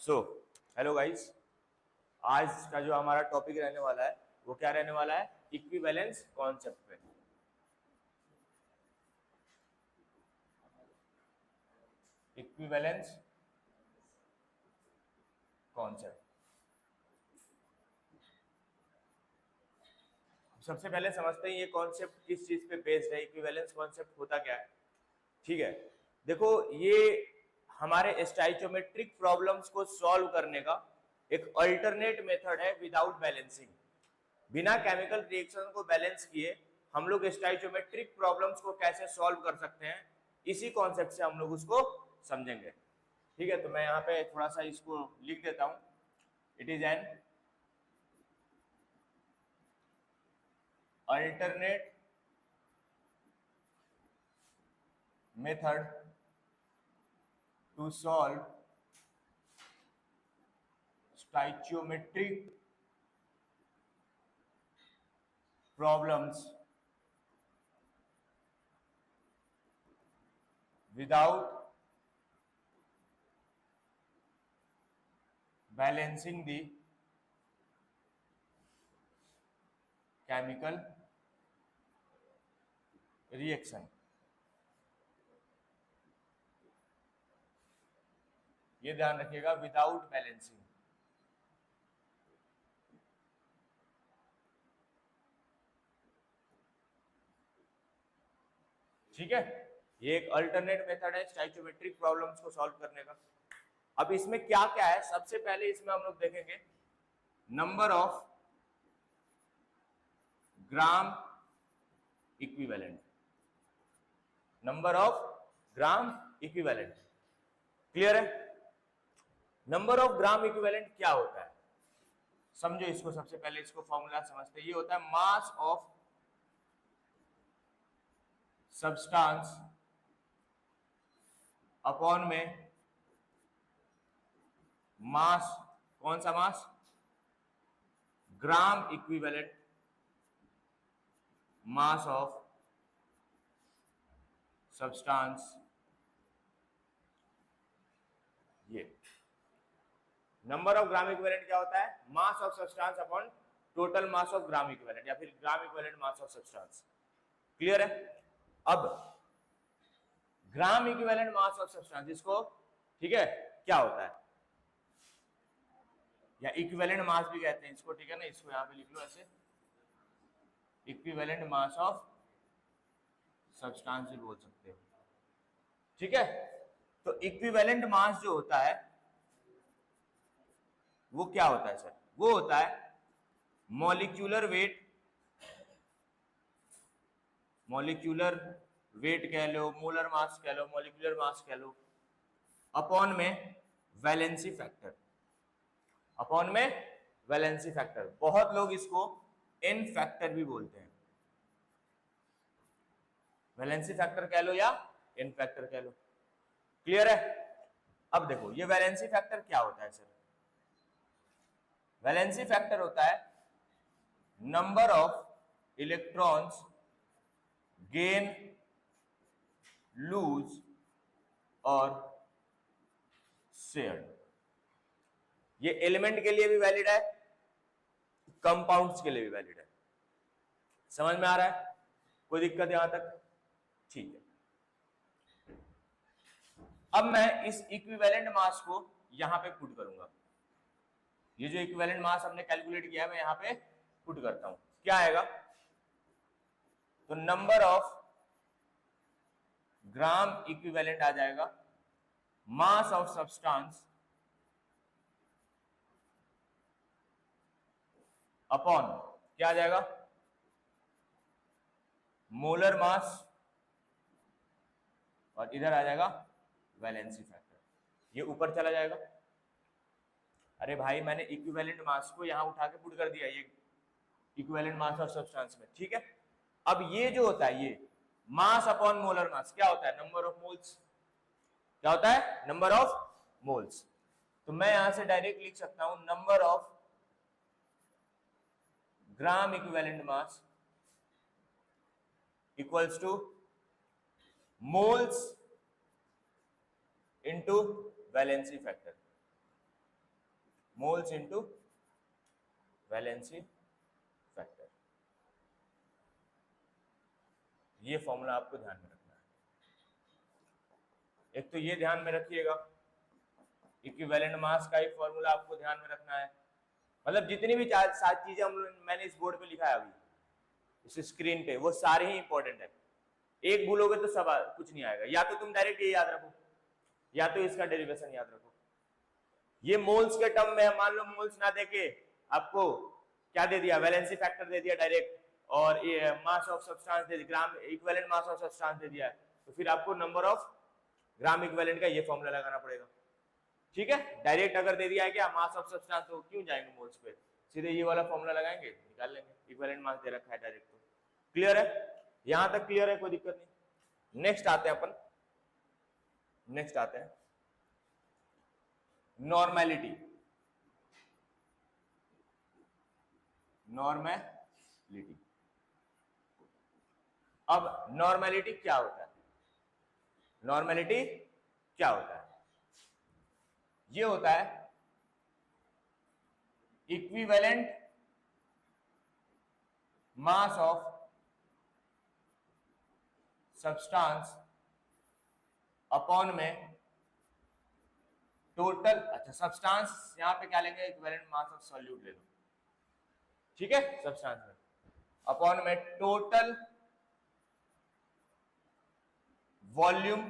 So hello guys, आज का जो हमारा टॉपिक रहने वाला है वो क्या रहने वाला है? इक्विवेलेंस कॉन्सेप्ट पे। Equivalence concept. सबसे पहले समझते हैं ये कॉन्सेप्ट किस चीज पे बेस्ड है। इक्विवेलेंस कॉन्सेप्ट होता क्या है? ठीक है, देखो ये हमारे स्टाइचोमेट्रिक प्रॉब्लम्स को सॉल्व करने का एक अल्टरनेट मेथड है विदाउट बैलेंसिंग। बिना केमिकल रिएक्शन को बैलेंस किए हम लोग स्टाइचोमेट्रिक प्रॉब्लम्स को कैसे सॉल्व कर सकते हैं, इसी कॉन्सेप्ट से हम लोग उसको समझेंगे। ठीक है, तो मैं यहाँ पे थोड़ा सा इसको लिख देता हूं। It is an alternate method to solve stoichiometric problems without balancing the chemical reaction। ये ध्यान रखिएगा, विदाउट बैलेंसिंग। ठीक है, ये एक अल्टरनेट मेथड है स्टाइचियोमेट्रिक प्रॉब्लम्स को सॉल्व करने का। अब इसमें क्या क्या है, सबसे पहले इसमें हम लोग देखेंगे number of gram equivalent. Number of gram equivalent clear है? नंबर ऑफ ग्राम इक्विवेलेंट क्या होता है समझो इसको। सबसे पहले इसको फॉर्मूला समझते हैं। ये होता है मास ऑफ सब्सटेंस अपॉन में मास। कौन सा mass? Gram equivalent mass of substance. ये नंबर ऑफ ग्राम इक्विवेलेंट क्या होता है? Mass of substance upon total mass of gram equivalent, या फिर gram equivalent mass of substance. Clear है? अब gram equivalent mass of substance, इसको ठीक है क्या होता है, या इक्विवेलेंट मास भी कहते हैं इसको। ठीक है ना, इसको यहां पे लिख लो ऐसे, इक्विवेलेंट मास ऑफ सब्सटेंस भी बोल सकते हो। ठीक है, तो इक्विवेलेंट मास जो होता है वो क्या होता है सर? वो होता है मॉलिक्यूलर वेट। मॉलिक्यूलर वेट कह लो, मोलर मास कह लो, मॉलिक्यूलर मास कह लो, अपॉन में वैलेंसी फैक्टर। अपॉन में वैलेंसी फैक्टर, बहुत लोग इसको एन फैक्टर भी बोलते हैं। वैलेंसी फैक्टर कह लो या एन फैक्टर कह लो। क्लियर है? अब देखो ये वैलेंसी फैक्टर क्या होता है सर? वैलेंसी फैक्टर होता है number of electrons gain, lose और शेयर। ये एलिमेंट के लिए भी वैलिड है, कंपाउंड्स के लिए भी वैलिड है। समझ में आ रहा है? कोई दिक्कत यहां तक? ठीक है, अब मैं इस इक्विवेलेंट मास को यहां पे पुट करूंगा। ये जो इक्विवेलेंट मास हमने कैलकुलेट किया है मैं यहां पे पुट करता हूं। क्या आएगा? तो नंबर ऑफ ग्राम इक्विवेलेंट आ जाएगा मास ऑफ सब्सटेंस अपॉन क्या आ जाएगा? मोलर मास, और इधर आ जाएगा वैलेंसी फैक्टर। ये ऊपर चला जाएगा। अरे भाई मैंने इक्विवेलेंट मास को यहां उठा के पुट कर दिया ये इक्विवेलेंट मास ऑफ सब्सटेंस में। ठीक है, अब ये जो होता है ये मास अपॉन मोलर मास क्या होता है? Number of moles. क्या होता है? Number of moles. तो मैं यहां से डायरेक्ट लिख सकता हूं number of gram equivalent mass equals two moles into valency factor. Moles into valency factor. ये फॉर्मूला आपको ध्यान में रखना है। एक तो ये ध्यान में रखिएगा, इक्विवेलेंट मास का एक फॉर्मूला आपको ध्यान में रखना है। मतलब जितनी भी सात चीजें मैंने इस बोर्ड पे लिखा है अभी इस स्क्रीन पे, वो सारे ही इंपॉर्टेंट है। एक भूलोगे तो सब कुछ नहीं आएगा। या तो तुम डायरेक्ट ये याद रखो, या तो इसका डेरिवेशन याद रखो। ये मोल्स के टर्म में, मान लो मोल्स ना देके आपको क्या दे दिया, वैलेंसी फैक्टर दे दिया डायरेक्ट, और ये मास ऑफ सब्सटेंस दे दिया, gram equivalent mass of substance दे दिया है, तो फिर आपको नंबर ऑफ ग्राम इक्विवेलेंट का ये फॉर्मूला लगाना पड़ेगा। ठीक है, डायरेक्ट अगर दे दिया है क्या मास ऑफ सब्सटेंस, तो क्यों जाएंगे मोल्स पे, सीधे ये वाला फॉर्मूला लगाएंगे, निकाल लेंगे। इक्विवेलेंट मास दे रखा है डायरेक्ट। तो क्लियर है, यहां तक क्लियर है, कोई दिक्कत नहीं। नेक्स्ट आते हैं अपन, नेक्स्ट आते हैं नॉर्मेलिटी। नॉर्मेलिटी, अब नॉर्मेलिटी क्या होता है? नॉर्मेलिटी क्या होता है? ये होता है equivalent mass of substance upon में टोटल, अच्छा सब्सटेंस यहां पे क्या लेंगे, इक्विवेलेंट मास ऑफ सॉल्यूट ले लो, ठीक है, सब्सटेंस में अपॉन में total volume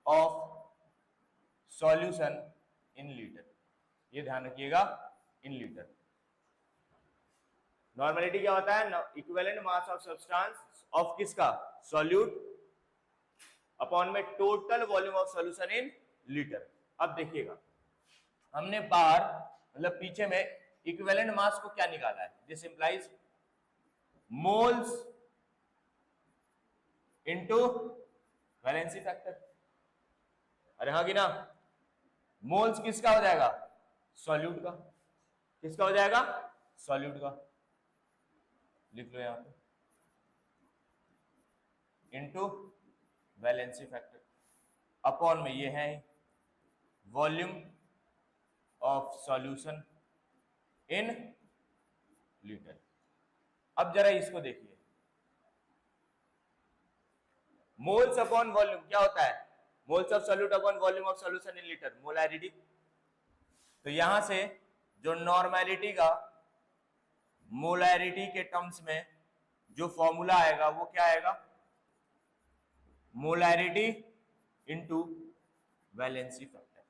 of solution in litre. ये ध्यान रखिएगा, इन लीटर। नॉर्मेलिटी क्या होता है? Equivalent mass of substance of किसका, सॉल्यूट, अपॉन में total volume of solution in litre. अब देखिएगा, हमने बाहर मतलब पीछे में इक्विवेलेंट मास को क्या निकाला है, this implies moles into valency factor. अरे हाँ कि ना, मोल्स किसका हो जाएगा, सॉल्यूट का। किसका हो जाएगा, सॉल्यूट का। लिख लो यहां पे, इनटू वैलेंसी फैक्टर, अपॉन में ये है volume of solution in litre. अब जरा इसको देखिए, मोल्स अपॉन वॉल्यूम क्या होता है, moles of solute upon volume of solution in litre, molarity. तो यहां से जो नॉर्मेलिटी का मोलैरिटी के टर्म्स में जो फॉर्मूला आएगा वो क्या आएगा, मोलैरिटी इनटू वैलेंसी फैक्टर।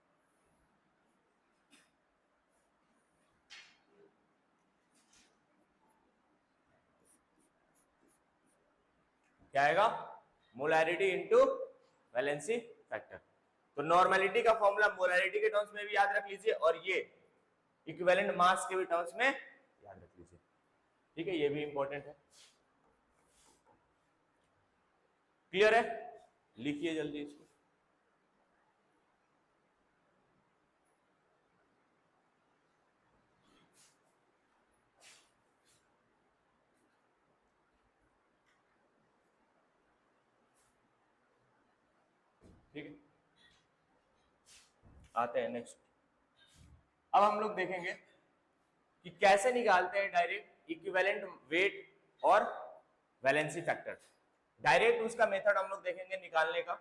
क्या आएगा, मोलैरिटी इनटू वैलेंसी फैक्टर। तो नॉर्मेलिटी का फॉर्मूला मोलैरिटी के टर्म्स में भी याद रख लीजिए, और ये इक्विवेलेंट मास के भी टर्म्स में याद रख लीजिए। ठीक है, ये भी इंपॉर्टेंट है। क्लियर है, लिखिए जल्दी इसको। ठीक है, आते हैं नेक्स्ट। अब हम लोग देखेंगे कि कैसे निकालते हैं डायरेक्ट इक्विवेलेंट वेट और वैलेंसी फैक्टर। डायरेक्ट उसका मेथड हम लोग देखेंगे निकालने का,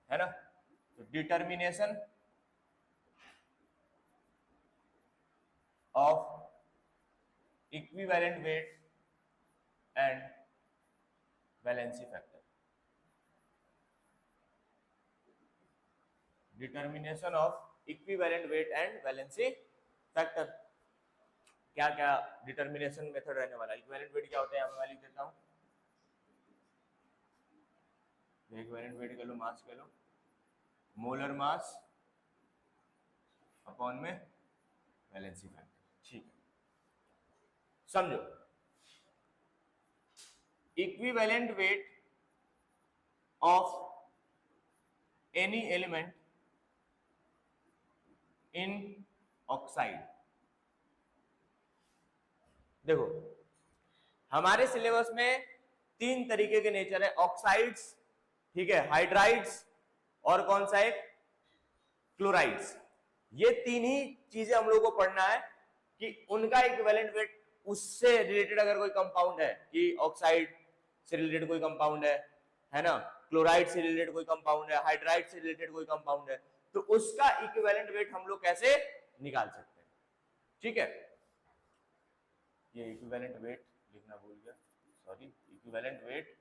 है ना। तो determination of equivalent weight and valency factor. Determination of equivalent weight and valency factor. क्या क्या डिटर्मिनेशन मेथड रहने वाला है। इक्विवेलेंट वेट क्या होता है, मैं लिख देता हूं, इक्विवेलेंट वेट कह लो, मास कह लो, मोलर मास अपॉन में वैलेंसी फैक्टर। ठीक है, समझो, equivalent weight of any element in oxide. देखो हमारे सिलेबस में 3 तरीके के नेचर है, ऑक्साइड्स, ठीक है, हाइड्राइड्स, और कौन सा एक, क्लोराइड्स। ये तीन ही चीजें हम लोग को पढ़ना है कि उनका इक्विवेलेंट वेट, उससे रिलेटेड अगर कोई कंपाउंड है कि ऑक्साइड से रिलेटेड कोई कंपाउंड है ना, क्लोराइड से रिलेटेड कोई कंपाउंड है, हाइड्राइड से रिलेटेड कोई कंपाउंड है, तो उसका इक्विवेलेंट वेट हम लोग कैसे निकाल सकते हैं। ठीक है, ये इक्विवेलेंट वेट लिखना भूल गया, sorry, equivalent weight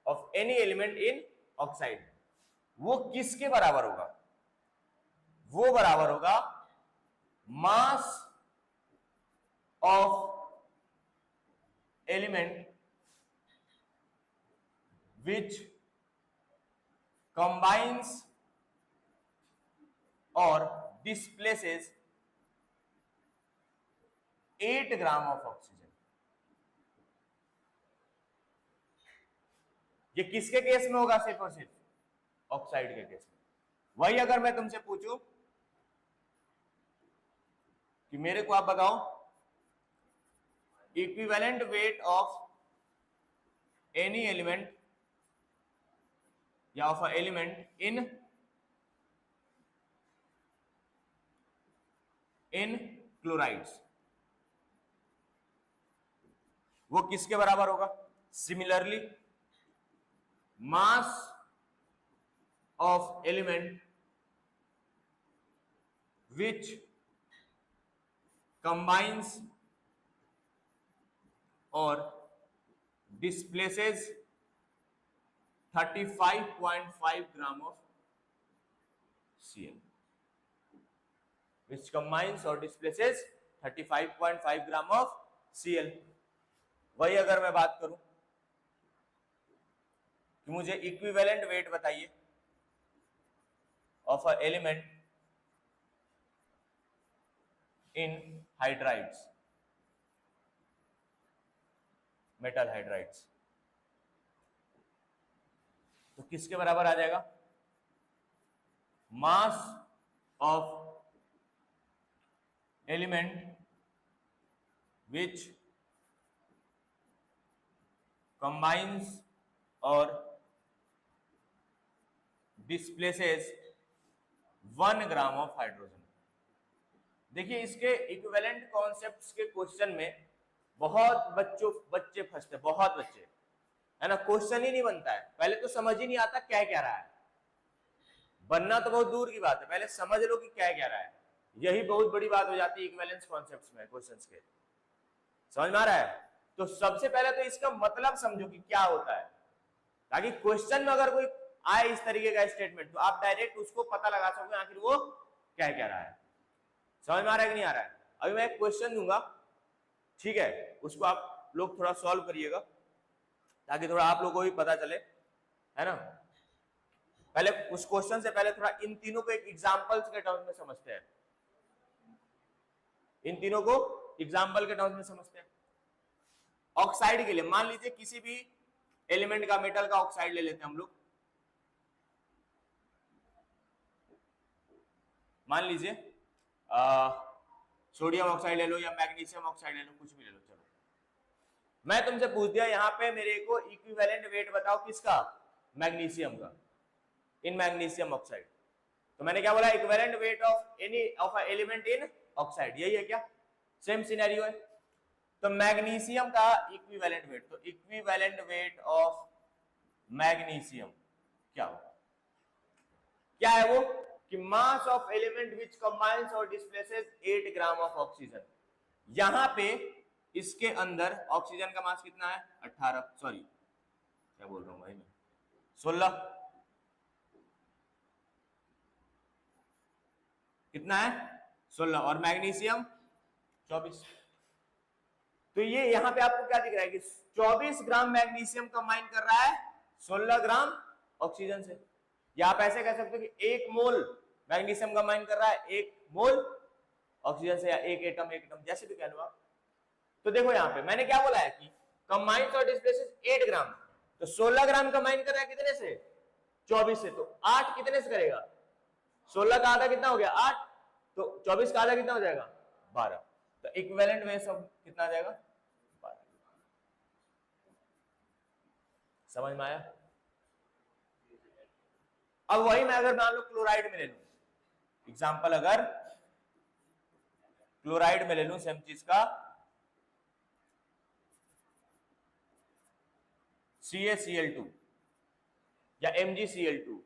of any element in oxide, वो किसके बराबर होगा? वो बराबर होगा मास of element which combines or displaces 8 gram of oxygen. ये किसके केस में होगा? सिर्फ और सिर्फ ऑक्साइड के केस में। वही अगर मैं तुमसे पूछूं कि मेरे को आप बताओ equivalent weight of any element या of a element in chlorides, वो किसके बराबर होगा? Similarly mass of element which combines और displaces 35.5 gram of Cl, which combines or displaces 35.5 gram of Cl। वही अगर मैं बात करूं कि मुझे इक्विवेलेंट वेट बताइए of a element in hydrides, metal hydrides, तो किसके बराबर आ जाएगा? Mass of element which combines और डिस्प्लेसेस 1 ग्राम ऑफ हाइड्रोजन। देखिए, इसके इक्विवेलेंट कॉन्सेप्ट्स के क्वेश्चन में बहुत बच्चे फंसते, बहुत बच्चे, है ना, क्वेश्चन ही नहीं बनता है, पहले तो समझ ही नहीं आता क्या कह रहा है, बनना तो बहुत दूर की बात है, पहले समझ लो कि क्या कह रहा है, यही बहुत बड़ी बात हो जाती है इक्विवेलेंस कॉन्सेप्ट्स में, क्वेश्चंस के। समझ में आ रहा है? तो सबसे पहले तो इसका मतलब समझो कि क्या होता है, ताकि क्वेश्चन में अगर कोई आए इस तरीके का स्टेटमेंट तो आप डायरेक्ट उसको पता लगा सकोगे आखिर वो क्या कह रहा है। समझ में आ रहा है कि नहीं आ रहा है? अभी मैं एक क्वेश्चन दूंगा, ठीक है, उसको आप लोग थोड़ा सॉल्व करिएगा ताकि थोड़ा आप लोगों को भी पता चले, है ना। पहले उस क्वेश्चन से पहले थोड़ा इन तीनों को एक एग्जांपल्स के टर्म्स में समझते हैं, इन तीनों को एग्जांपल के टर्म्स में समझते हैं। ऑक्साइड के लिए मान लीजिए किसी भी एलिमेंट का, मेटल का ऑक्साइड ले लेते हैं हम लोग, मान लीजिए सोडियम ऑक्साइड ले लो या मैग्नीशियम ऑक्साइड ले लो, कुछ भी ले लो। चलो मैं तुमसे पूछ दिया यहाँ पे मेरे को इक्विवेलेंट वेट बताओ किसका? मैग्नीशियम का, इन मैग्नीशियम ऑक्साइड। तो मैंने क्या बोला? Equivalent weight of any of a element in oxide, यही है क्या? सेम सिनेरियो है। तो मैग्नीशियम का इक्विवेलेंट वेट, तो इक्विवेलेंट वेट ऑफ मैग्नीशियम क्या होगा? क्या है वो? कि मास ऑफ एलिमेंट विच कंबाइंस और डिस्प्लेसेस 8 ग्राम ऑफ ऑक्सीजन। यहां पे इसके अंदर ऑक्सीजन का मास कितना है? 18, सॉरी क्या बोल रहा हूं भाई मैं, 16। कितना है? 16। और मैग्नीशियम 24। तो ये यहां पे आपको क्या दिख रहा है कि 24 ग्राम मैग्नीशियम कंबाइन कर रहा है 16 ग्राम ऑक्सीजन से। या आप ऐसे कह सकते हो कि 1 मोल मैग्नीशियम कंबाइन कर रहा है 1 मोल ऑक्सीजन से, या 1 एटम जैसे भी कह लो आप। तो देखो यहां पे मैंने क्या बोला है कि कंबाइंस और डिस्प्लेसेस 8 ग्राम, तो 16 ग्राम कंबाइन कर रहा है कितने से? 24 से। तो 8 कितने से करेगा? 16 का आधा कितना हो गया? 8। तो 24 का आधा कितना हो जाएगा? 12। तो इक्विवेलेंट में सब कितना आ जाएगा? 12। समझ में आया? अब वही मैं अगर मान लो क्लोराइड में ले लूं एग्जाम्पल, अगर क्लोराइड में ले लूं सेम चीज का CaCl2 या MgCl2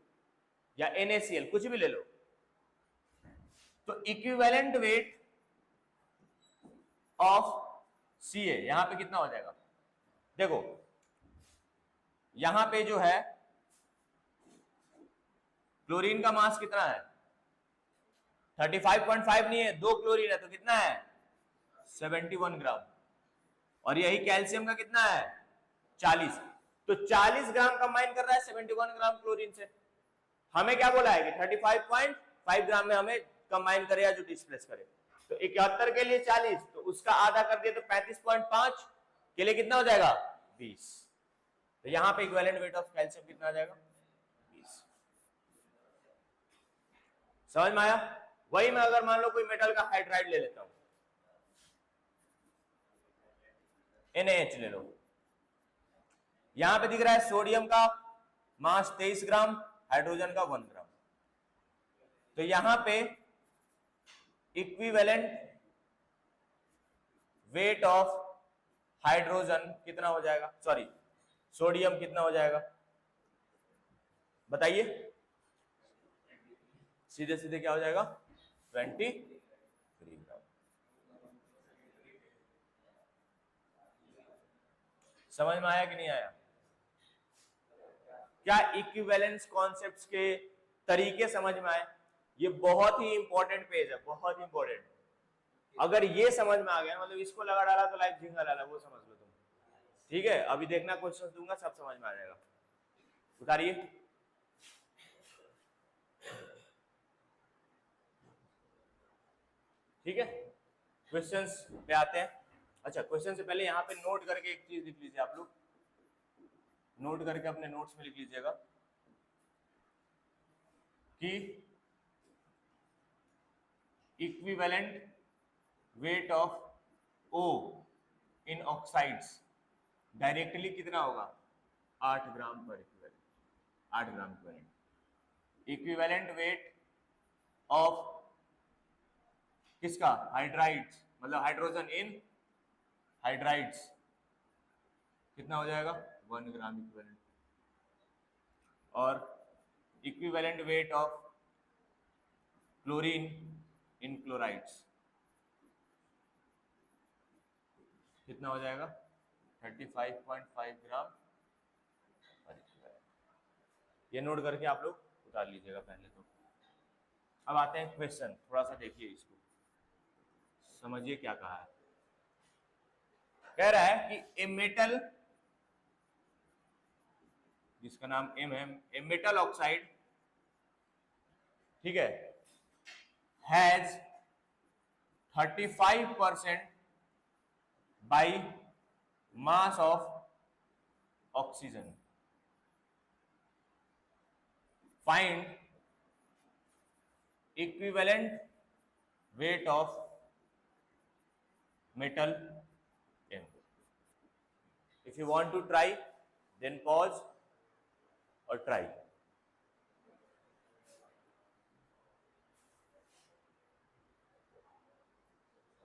या NaCl, कुछ भी ले लो, तो इक्विवेलेंट वेट ऑफ Ca यहां पे कितना हो जाएगा? देखो यहां पे जो है क्लोरीन का मास कितना है? 35.5 नहीं है, 2 क्लोरीन है तो कितना है? 71 ग्राम। और यही कैल्शियम का कितना है? 40। तो 40 ग्राम कंबाइन कर रहा है 71 ग्राम क्लोरीन से। हमें क्या बोला है कि 35.5 ग्राम में हमें कंबाइन करे या जो डिस्प्लेस करे। तो 71 के लिए 40, तो उसका आधा कर दिया तो 35.5 के लिए कितना हो जाएगा? 20। तो यहां पे इक्विवेलेंट वेट ऑफ कैल्शियम कितना आ जाएगा? 20। समझ में आया? वही मैं अगर मान लो कोई मेटल का हाइड्राइड ले लेता हूं, NaH ले लो, यहां पे दिख रहा है सोडियम का मास 23 ग्राम, हाइड्रोजन का 1 ग्राम। तो यहां पे इक्विवेलेंट वेट ऑफ हाइड्रोजन कितना हो जाएगा? सॉरी, सोडियम कितना हो जाएगा? बताइए। सीधे सीधे क्या हो जाएगा? 23 ग्राम। समझ में आया कि नहीं आया? क्या इक्विवेलेंस कॉन्सेप्ट्स के तरीके समझ में आए? ये बहुत ही इंपॉर्टेंट पेज है, बहुत ही इंपॉर्टेंट। अगर ये समझ में आ गया, मतलब इसको लगा डाला तो लाइफ झिंगा डाला, वो समझ लो तुम। ठीक है, अभी देखना क्वेश्चन दूंगा, सब समझ में आ जाएगा। उतारिए। ठीक है, क्वेश्चंस पे आते हैं। अच्छा, क्वेश्चन से पहले यहाँ पे नोट करके एक चीज लिख लीजिए आप लोग, नोट करके अपने नोट्स में लिख लीजिएगा कि equivalent weight of O in oxides directly कितना होगा? 8 ग्राम पर equivalent, 8 gram equivalent. Equivalent weight of किसका? हाइड्राइड्स, मतलब हाइड्रोजन इन हाइड्राइड्स कितना हो जाएगा? 1 ग्राम इक्विवेलेंट। और equivalent weight of chlorine in chlorides कितना हो जाएगा? 35.5 ग्राम पर इक्विवेलेंट। ये नोट करके आप लोग उतार लीजिएगा पहले तो। अब आते हैं क्वेश्चन, थोड़ा सा देखिए इसको, समझिए क्या कहा है। कह रहा है कि ए मेटल, जिसका नाम M है, ए मेटल ऑक्साइड, ठीक है, has 35% by mass of oxygen. Find equivalent weight of metal M. If you want to try, then pause or try.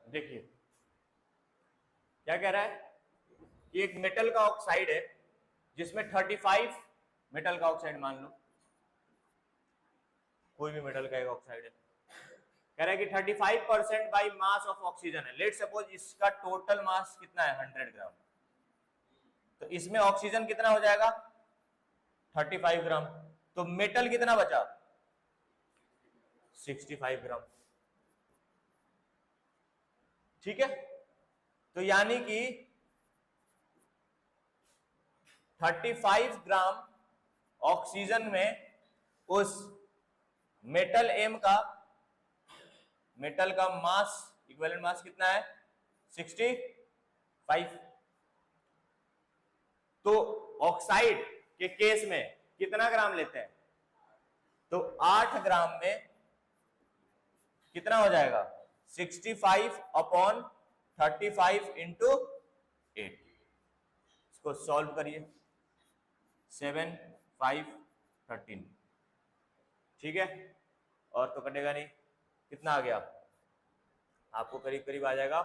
देखिए क्या कह रहा है कि एक मेटल का ऑक्साइड है जिसमें 35, मेटल का ऑक्साइड मान लो, कोई भी मेटल का एक ऑक्साइड है, कह रहा है कि 35% बाई मास ऑफ ऑक्सीजन है। लेट सपोज इसका टोटल मास कितना है? 100 ग्राम। तो इसमें ऑक्सीजन कितना हो जाएगा? 35 ग्राम। तो मेटल कितना बचा? 65 ग्राम। ठीक है, तो यानी कि 35 ग्राम ऑक्सीजन में उस मेटल M का, मेटल का मास, इक्विवेलेंट मास कितना है? 65। तो ऑक्साइड के केस में कितना ग्राम लेते हैं? तो 8 ग्राम में कितना हो जाएगा? 65 अपॉन 35 इंटू 8। इसको सॉल्व करिए, 7, 5, 13। ठीक है, और तो कटेगा नहीं। कितना आ गया? आपको करीब करीब आ जाएगा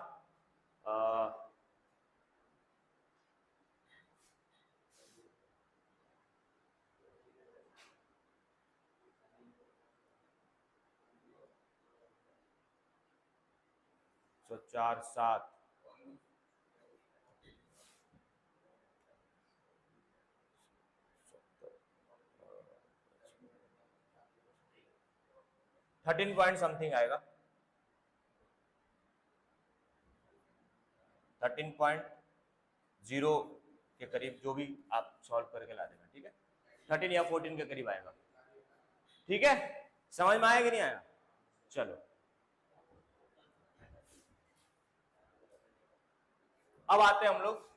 4 7 13 पॉइंट समथिंग आएगा, 13.0 के करीब, जो भी आप सॉल्व करके ला देना, ठीक है। 13 या 14 के करीब आएगा, ठीक है। समझ में आया कि नहीं आया? चलो अब आते हैं हम लोग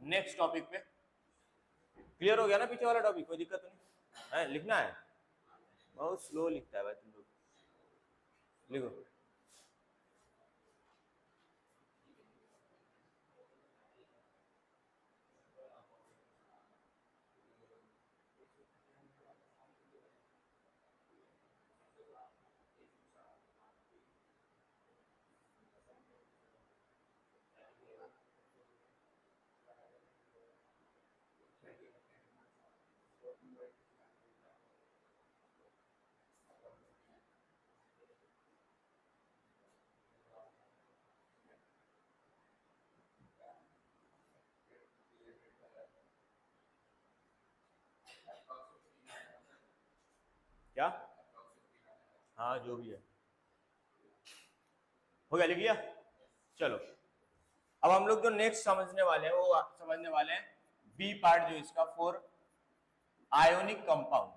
नेक्स्ट टॉपिक पे। क्लियर हो गया ना पीछे वाला टॉपिक? कोई दिक्कत तो नहीं है? लिखना है, बहुत स्लो लिखता है भाई तुम लोग, लिखो। क्या? हाँ जो भी है, हो गया, लिख लिया। चलो अब हम लोग जो नेक्स्ट समझने वाले हैं वो समझने वाले हैं बी पार्ट, जो इसका फॉर आयोनिक कंपाउंड,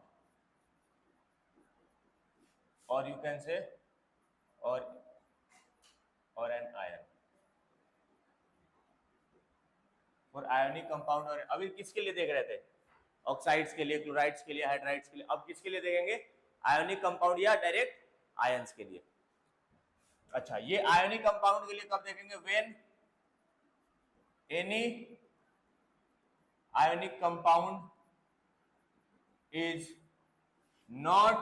और यू कैन से और anion, for ionic compound. और अभी किसके लिए देख रहे थे? ऑक्साइड्स के लिए, क्लोराइड्स के लिए, हाइड्राइड्स के लिए। अब किसके लिए देखेंगे? आयोनिक कंपाउंड या डायरेक्ट आयंस के लिए। अच्छा, ये आयोनिक कंपाउंड के लिए कब देखेंगे? When any ionic compound is not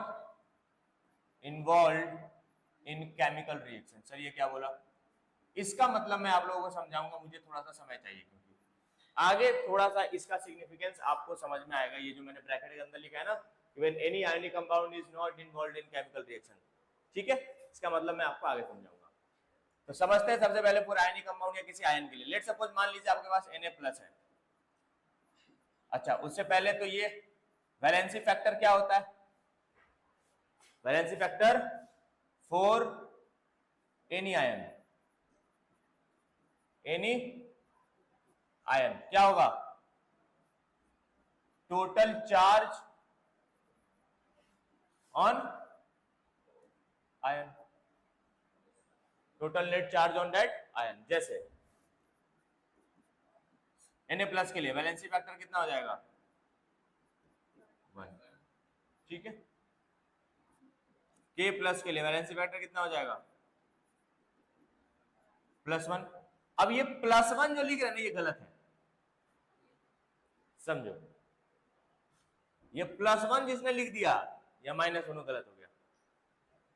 involve in chemical reaction. Sir ये क्या बोला? इसका मतलब मैं आप लोगों को समझाऊंगा, मुझे थोड़ा सा समय चाहिए, क्योंकि आगे थोड़ा सा इसका सिग्निफिकेंस आपको समझ में आएगा। ये जो मैंने ब्रैकेट के अंदर लिखा है ना, when any ionic compound is not involved in chemical reaction, ठीक है, इसका मतलब मैं आपको आगे समझाऊंगा। तो समझते हैं सबसे पहले फॉर आयनिक कंपाउंड या किसी आयन के लिए। लेट सपोज मान लीजिए आपके पास Na+ है। अच्छा, उससे पहले तो ये वैलेंसी फैक्टर क्या होता है? Valency factor for any ion, any ion क्या होगा? Total charge on ion, total net charge on that ion. जैसे Na+ के लिए वैलेंसी फैक्टर कितना हो जाएगा? 1, ठीक है। K+ के लिए वैलेंसी फैक्टर कितना हो जाएगा? +1। अब ये +1 जो लिख रहे हैं ना, ये गलत है, समझो। ये +1 जिसने लिख दिया या -1 गलत हो गया।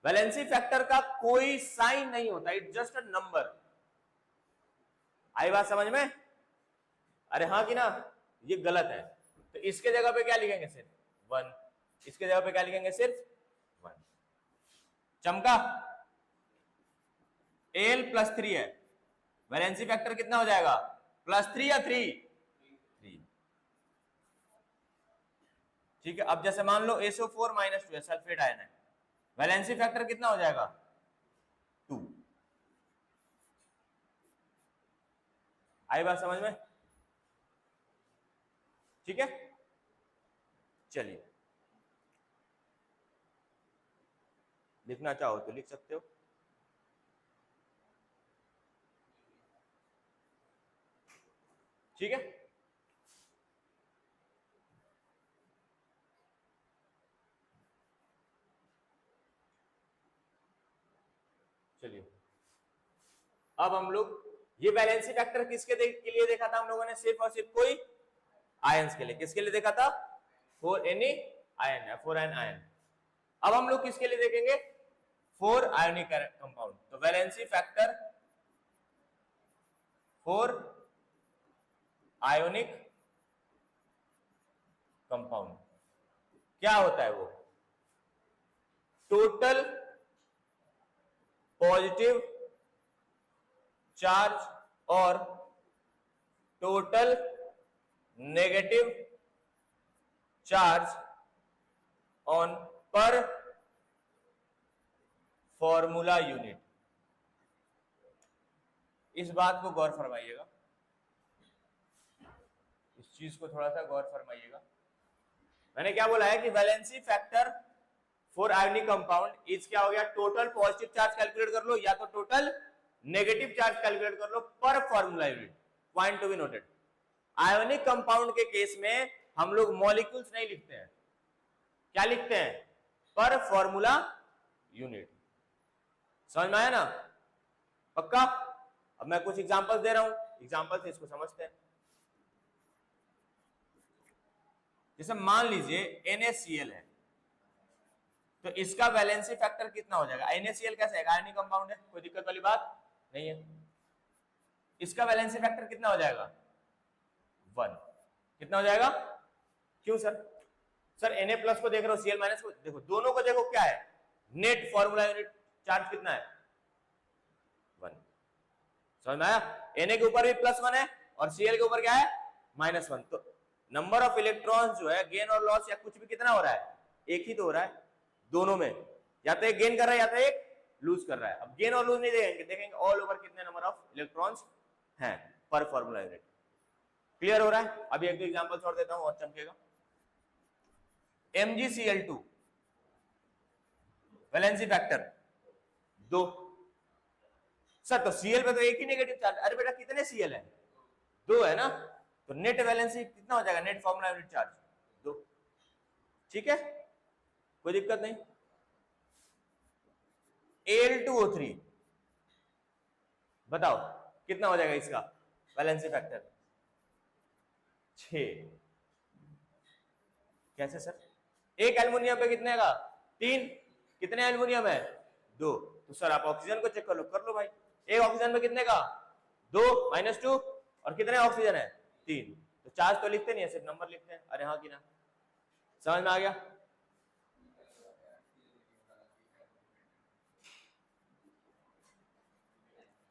वैलेंसी फैक्टर का कोई साइन नहीं होता, इट जस्ट अ नंबर। आई बात समझ में? अरे हाँ कि ना? ये गलत है, तो इसके जगह पे क्या लिखेंगे? सिर्फ 1। इसके जगह पे क्या लिखेंगे? सिर्फ 1। चमका? Al+3 है, वैलेंसी फैक्टर कितना हो जाएगा? +3 या 3? 3, ठीक है। अब जैसे मान लो SO4 -2 है, सल्फेट आयन है, वैलेंसी फैक्टर कितना हो जाएगा? 2। आई बात समझ में? ठीक है, चलिए लिखना चाहो तो लिख सकते हो। ठीक है, चलिए अब हम लोग ये वैलेंसी फैक्टर किसके के लिए देखा था हम लोगों ने? सिर्फ और सिर्फ कोई आयंस के लिए। किसके लिए देखा था? For any ion, for an ion. अब हम लोग किसके लिए देखेंगे? For ionic compound. तो valency factor for ionic compound क्या होता है? वो टोटल पॉजिटिव चार्ज और total negative charge on per formula unit. इस बात को गौर फरमाइएगा, इस चीज को थोड़ा सा गौर फरमाइएगा। मैंने क्या बोला है कि valency factor for ionic compound is क्या हो गया? टोटल पॉजिटिव चार्ज कैलकुलेट कर लो या तो टोटल नेगेटिव चार्ज कैलकुलेट कर लो पर formula unit. Point to be noted, ionic compound के केस में हम लोग मॉलिक्यूल्स नहीं लिखते हैं, क्या लिखते हैं? पर फॉर्मूला यूनिट। समझ में आया ना? पक्का? अब मैं कुछ एग्जांपल्स दे रहा हूं, एग्जांपल से इसको समझते हैं। जैसे मान लीजिए NaCl है, तो इसका वैलेंसी फैक्टर कितना हो जाएगा? NaCl कैसे है? आयोनिक कंपाउंड है, कोई दिक्कत वाली बात नहीं है। इसका वैलेंसी फैक्टर कितना हो जाएगा? 1। कितना हो जाएगा? क्यों सर? सर Na+ को देख रहे हो, Cl- को देखो, दोनों को देखो, क्या है? नेट फॉर्मूला यूनिट चार्ज कितना है? 1। समझ में आया? Na के ऊपर भी +1 है और Cl के ऊपर क्या है? -1। तो नंबर ऑफ इलेक्ट्रॉन्स जो है, गेन और लॉस या कुछ भी कितना हो रहा है? एक ही तो हो रहा है दोनों में, या तो एक गेन कर रहा है या तो एक लूज कर रहा है। अब गेन और लूज नहीं देखेंगे, देखेंगे ऑल ओवर कितने नंबर ऑफ इलेक्ट्रॉन्स हैं पर फॉर्मूला यूनिट। क्लियर हो रहा है? अभी एक दो एग्जांपल्स और देता हूं और चमकेगा। MgCl2 valency factor 2। सर तो Cl पे तो एक ही नेगेटिव चार्ज। अरे बेटा कितने Cl है? 2 है ना? तो नेट वैलेंसी कितना हो जाएगा? Net formula unit charge 2। ठीक है, कोई दिक्कत नहीं। Al2O3 बताओ कितना हो जाएगा इसका वैलेंसी फैक्टर? 6। कैसे सर? एक एल्युमिनियम पे कितने का? 3। कितने एल्युमिनियम है? 2। तो सर आप ऑक्सीजन को चेक कर लो भाई। एक ऑक्सीजन में कितने का? 2 -2 और कितने ऑक्सीजन है? 3। तो चार्ज तो लिखते नहीं है, सिर्फ नंबर लिखते हैं। अरे हाँ कि ना? समझ में आ गया?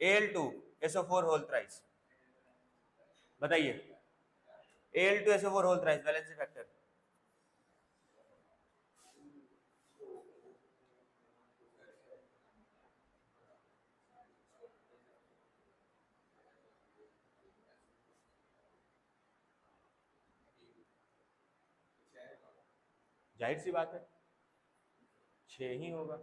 Al2SO4 होल थ्राइस, बताइए। Al2SO4 whole thrice valency factor जाहिर सी बात है 6 ही होगा।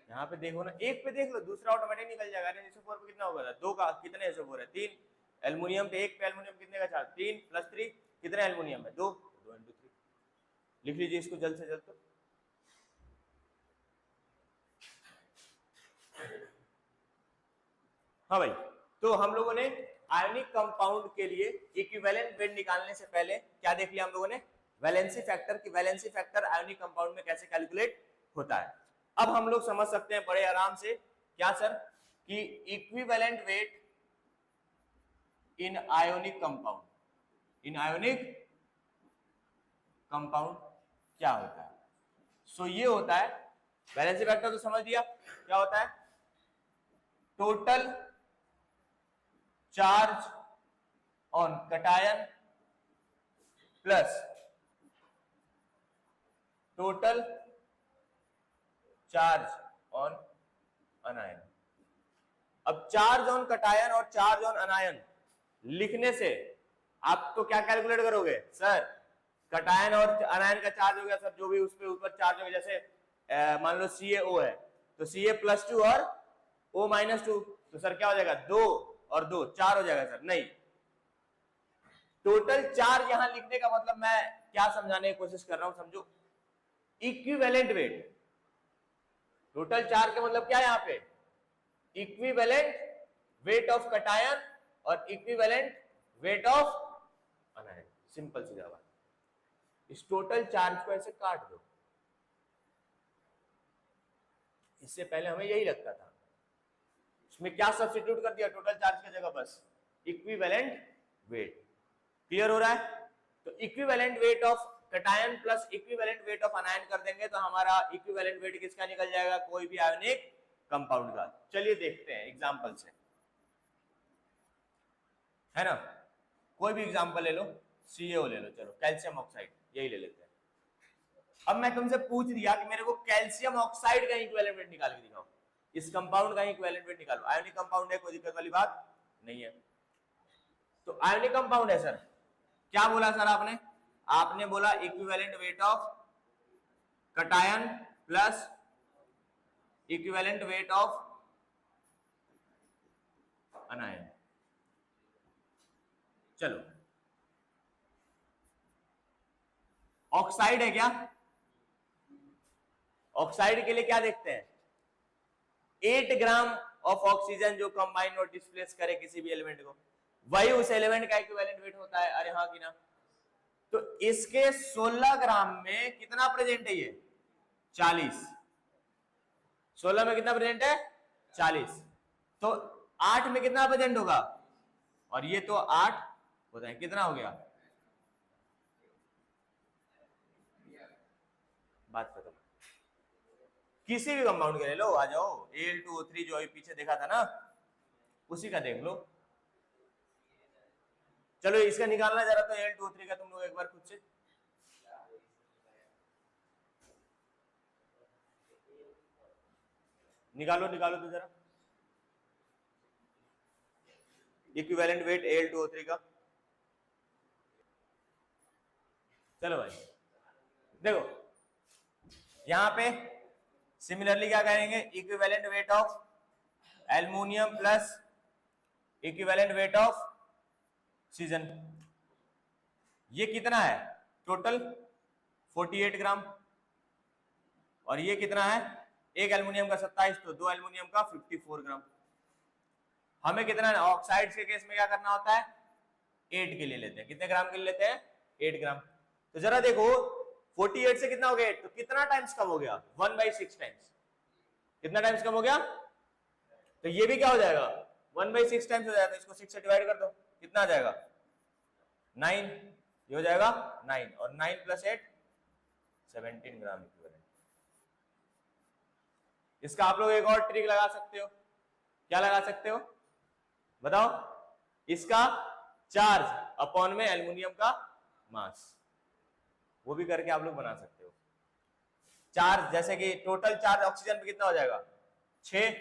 यहाँ पे देखो ना, एक पे देख लो, दूसरा ऑटोमेटिक निकल जाएगा। SO4 पे कितना होगा? 2 का कितने SO4 है? 3। एल्युमिनियम पे, एक पे एल्युमिनियम कितने का चार्ज? 3 + 3 कितने एल्युमिनियम है? 2। 2 × 3 लिख लीजिए इसको जल्द से जल्द। तो हाँ भाई, तो हम लोगों ने आयोनिक कंपाउंड के लिए इक्विवेलेंट वेट निकालने से पहले क्या देख लिया हम लोगों ने? वैलेंसी फैक्टर की वैलेंसी फैक्टर आयोनिक कंपाउंड में कैसे कैलकुलेट होता है। अब हम लोग समझ सकते हैं बड़े आराम से, क्या सर, कि इक्विवेलेंट वेट इन आयोनिक कंपाउंड, इन आयोनिक कंपाउंड क्या होता है? सो ये होता है, वैलेंसी फैक्टर तो समझ लिया क्या होता है? Total charge on cation plus total charge on अनायन। अब चार्ज ऑन कटायन और चार्ज ऑन अनायन लिखने से आप तो क्या कैलकुलेट करोगे? सर कटायन और अनायन का चार्ज हो गया सर, जो भी उस पे ऊपर चार्ज हो गया, जैसे मान लो CaO है तो Ca+2 और O-2, तो सर क्या हो जाएगा? 2 और 2 4 हो जाएगा सर। नहीं, टोटल चार्ज यहां लिखने का मतलब मैं क्या समझाने की कोशिश कर रहा हूं, समझो। इक्विवेलेंट वेट, टोटल चार्ज का मतलब क्या है यहां पे? इक्विवेलेंट वेट ऑफ कटायन और equivalent weight of anion. Simple सी बात। इस टोटल चार्ज को ऐसे काट दो, इससे पहले हमें यही लगता था। इसमें क्या सब्स्टिट्यूट कर दिया टोटल चार्ज की जगह, बस इक्विवेलेंट वेट। क्लियर हो रहा है? तो equivalent weight of cation plus equivalent weight of अनायन कर देंगे तो हमारा इक्विवेलेंट वेट किसका निकल जाएगा, कोई भी आयोनिक कंपाउंड का। चलिए देखते हैं एग्जांपल से, है ना। कोई भी एग्जांपल ले लो, CaO ले लो, चलो कैल्शियम ऑक्साइड यही ले लेते हैं। अब मैं तुमसे पूछ दिया कि मेरे को कैल्शियम ऑक्साइड का इक्विवेलेंट वेट निकाल के दिखाओ, इस कंपाउंड का इक्विवेलेंट वेट निकालो। आयोनिक कंपाउंड है, कोई दिक्कत वाली बात नहीं है। तो आयोनिक कंपाउंड है सर, क्या बोला सर आपने? आपने बोला equivalent weight of cation plus equivalent weight of अनायन। चलो ऑक्साइड है क्या? ऑक्साइड के लिए क्या देखते हैं? 8 ग्राम ऑफ ऑक्सीजन जो कंबाइन और डिस्प्लेस करे किसी भी एलिमेंट को, वही उस एलिमेंट का इक्विवेलेंट वेट होता है। अरे हाँ कि ना? तो इसके 16 ग्राम में कितना प्रेजेंट है? ये 40। 16 में कितना प्रेजेंट है? 40। तो 8 में कितना प्रेजेंट होगा? और ये तो 8 होता है, कितना हो गया? बात खत्म। किसी भी कंपाउंड के ले लो, आ जाओ Al2O3 जो अभी पीछे देखा था ना, उसी का देख लो। चलो इसका निकालना जरा, तो Al2O3 का तुम लोग एक बार खुद से निकालो, निकालो तो जरा इक्विवेलेंट वेट Al2O3 का। चलो भाई देखो, यहां पे सिमिलरली क्या करेंगे, equivalent weight of aluminium plus equivalent weight of oxygen. ये कितना है टोटल? 48 ग्राम। और ये कितना है? एक एल्युमिनियम का 27, तो 2 एल्युमिनियम का 54 ग्राम। हमें कितना ऑक्साइड के केस में क्या करना होता है? 8 के लिए लेते हैं। कितने ग्राम के लिए लेते हैं? 8 ग्राम। तो जरा देखो 48 से कितना हो गया? तो कितना टाइम्स कम हो गया? 1/6 टाइम्स। कितना टाइम्स कम हो गया? तो ये भी क्या हो जाएगा? 1/6 टाइम्स हो जाएगा। इसको 6 से डिवाइड कर दो, कितना आ जाएगा? 9। ये हो जाएगा 9, और 9 + 8 17 ग्राम इक्विवेलेंट। इसका आप लोग एक और ट्रिक लगा सकते हो। क्या लगा सकते हो बताओ? इसका चार्ज अपॉन में एल्युमिनियम का मास, वो भी करके आप लोग बना सकते हो। चार्ज जैसे कि टोटल चार्ज ऑक्सीजन पे कितना हो जाएगा? 6,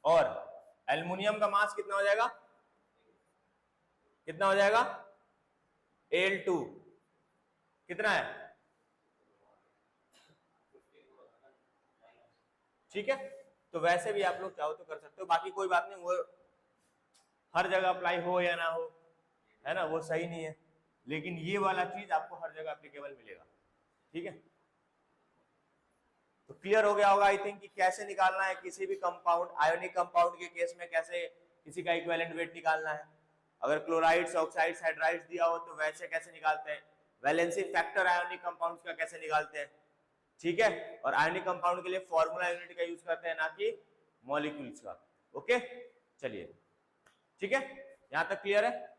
और एल्युमिनियम का मास कितना हो जाएगा? कितना हो जाएगा? Al2 कितना है? ठीक है, तो वैसे भी आप लोग चाहो तो कर सकते हो। बाकी कोई बात नहीं, वो हर जगह अप्लाई हो या ना हो, है ना, वो सही नहीं है। लेकिन ये वाला चीज आपको हर जगह एप्लीकेबल मिलेगा। ठीक है, तो क्लियर हो गया होगा आई थिंक कि कैसे निकालना है किसी भी कंपाउंड, आयोनिक कंपाउंड के केस में कैसे किसी का इक्विवेलेंट वेट निकालना है। अगर क्लोराइड्स, ऑक्साइड्स, हाइड्राइड्स दिया हो तो वैसे कैसे निकालते हैं। वैलेंसी फैक्टर आयोनिक कंपाउंड्स का कैसे निकालते हैं। ठीक है, और आयोनिक कंपाउंड के लिए फॉर्मूला यूनिट का यूज करते हैं, ना कि मॉलिक्यूल्स का। ओके, चलिए ठीक है, यहां तक क्लियर है।